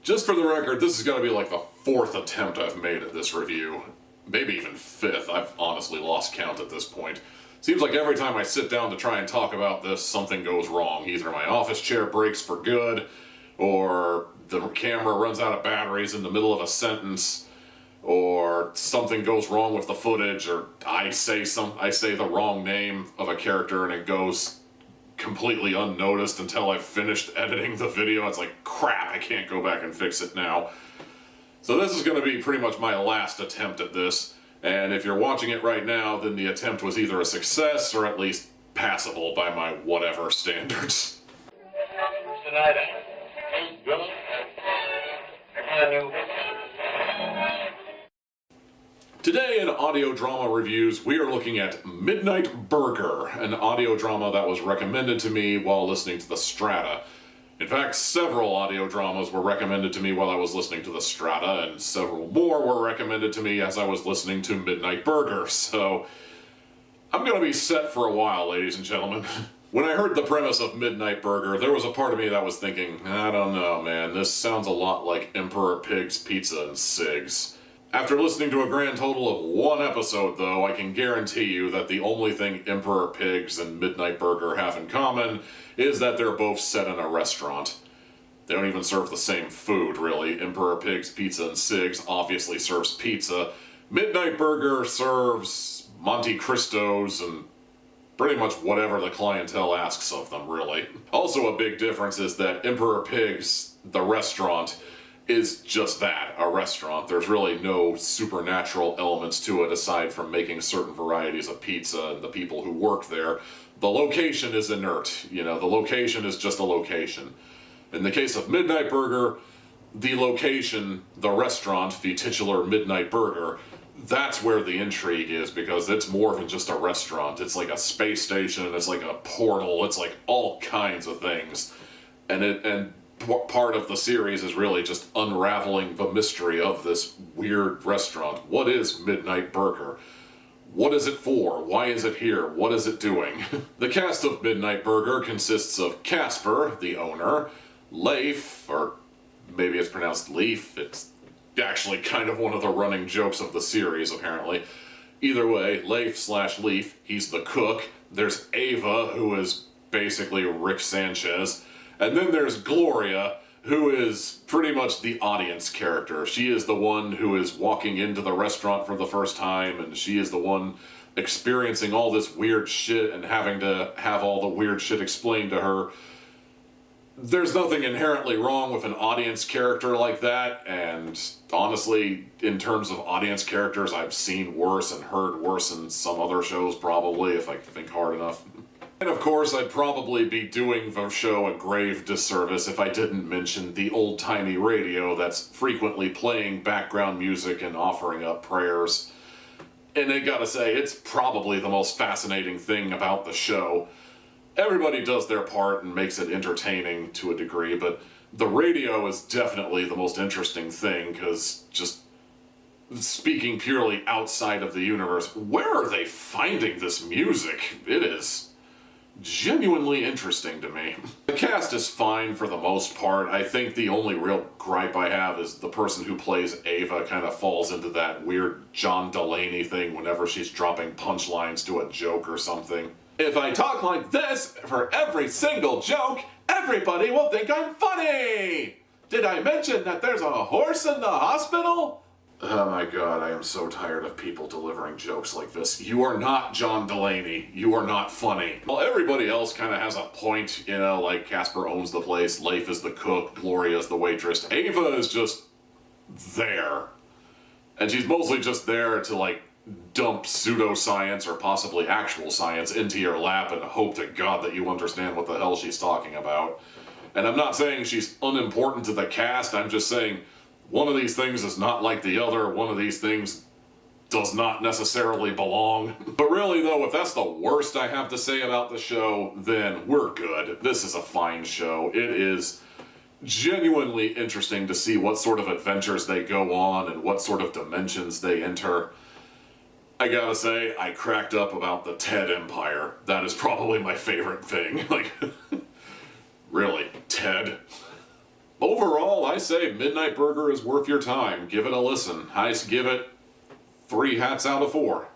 Just for the record, this is going to be like the 4th attempt I've made at this review. Maybe even 5th. I've honestly lost count at this point. Seems like every time I sit down to try and talk about this, something goes wrong. Either my office chair breaks for good, or the camera runs out of batteries in the middle of a sentence, or something goes wrong with the footage, or I say the wrong name of a character and it goes completely unnoticed until I've finished editing the video. It's like, crap, I can't go back and fix it now. So this is going to be pretty much my last attempt at this, and if you're watching it right now, then the attempt was either a success or at least passable by my whatever standards. Tonight, Today in audio drama reviews, we are looking at Midnight Burger, an audio drama that was recommended to me while listening to the Strata. In fact, several audio dramas were recommended to me while I was listening to the Strata, and several more were recommended to me as I was listening to Midnight Burger, so I'm gonna be set for a while, ladies and gentlemen. When I heard the premise of Midnight Burger, there was a part of me that was thinking, I don't know, man, this sounds a lot like Emperor Pig's Pizza and Cigs. After listening to a grand total of 1 episode, though, I can guarantee you that the only thing Emperor Pigs and Midnight Burger have in common is that they're both set in a restaurant. They don't even serve the same food, really. Emperor Pig's Pizza and Cigs obviously serves pizza. Midnight Burger serves Monte Cristos and pretty much whatever the clientele asks of them, really. Also a big difference is that Emperor Pig's, the restaurant, is just that, a restaurant. There's really no supernatural elements to it aside from making certain varieties of pizza and the people who work there. The location is inert, you know, the location is just a location. In the case of Midnight Burger, the location, the restaurant, the titular Midnight Burger, that's where the intrigue is, because it's more than just a restaurant. It's like a space station, it's like a portal, it's like all kinds of things. And part of the series is really just unraveling the mystery of this weird restaurant. What is Midnight Burger? What is it for? Why is it here? What is it doing? The cast of Midnight Burger consists of Casper, the owner, Leif, or maybe it's pronounced Leaf, it's actually kind of one of the running jokes of the series, apparently. Either way, Leif/Leaf, he's the cook. There's Ava, who is basically Rick Sanchez. And then there's Gloria, who is pretty much the audience character. She is the one who is walking into the restaurant for the first time, and she is the one experiencing all this weird shit and having to have all the weird shit explained to her. There's nothing inherently wrong with an audience character like that, and honestly, in terms of audience characters, I've seen worse and heard worse in some other shows probably, if I think hard enough. And of course, I'd probably be doing the show a grave disservice if I didn't mention the old-timey radio that's frequently playing background music and offering up prayers. And I gotta say, it's probably the most fascinating thing about the show. Everybody does their part and makes it entertaining to a degree, but the radio is definitely the most interesting thing, because just speaking purely outside of the universe, where are they finding this music? It is genuinely interesting to me. The cast is fine for the most part. I think the only real gripe I have is the person who plays Ava kind of falls into that weird John Delaney thing whenever she's dropping punchlines to a joke or something. If I talk like this for every single joke, everybody will think I'm funny! Did I mention that there's a horse in the hospital? Oh my god, I am so tired of people delivering jokes like this. You are not John Delaney. You are not funny. Well, everybody else kind of has a point, you know, like Casper owns the place, Leif is the cook, Gloria is the waitress. Ava is just there. And she's mostly just there to, like, dump pseudoscience or possibly actual science into your lap and hope to God that you understand what the hell she's talking about. And I'm not saying she's unimportant to the cast, I'm just saying one of these things is not like the other, one of these things does not necessarily belong. But really though, if that's the worst I have to say about the show, then we're good. This is a fine show. It is genuinely interesting to see what sort of adventures they go on and what sort of dimensions they enter. I gotta say, I cracked up about the Ted Empire. That is probably my favorite thing. Like, really, Ted? Overall, I say Midnight Burger is worth your time. Give it a listen. I give it 3 hats out of 4.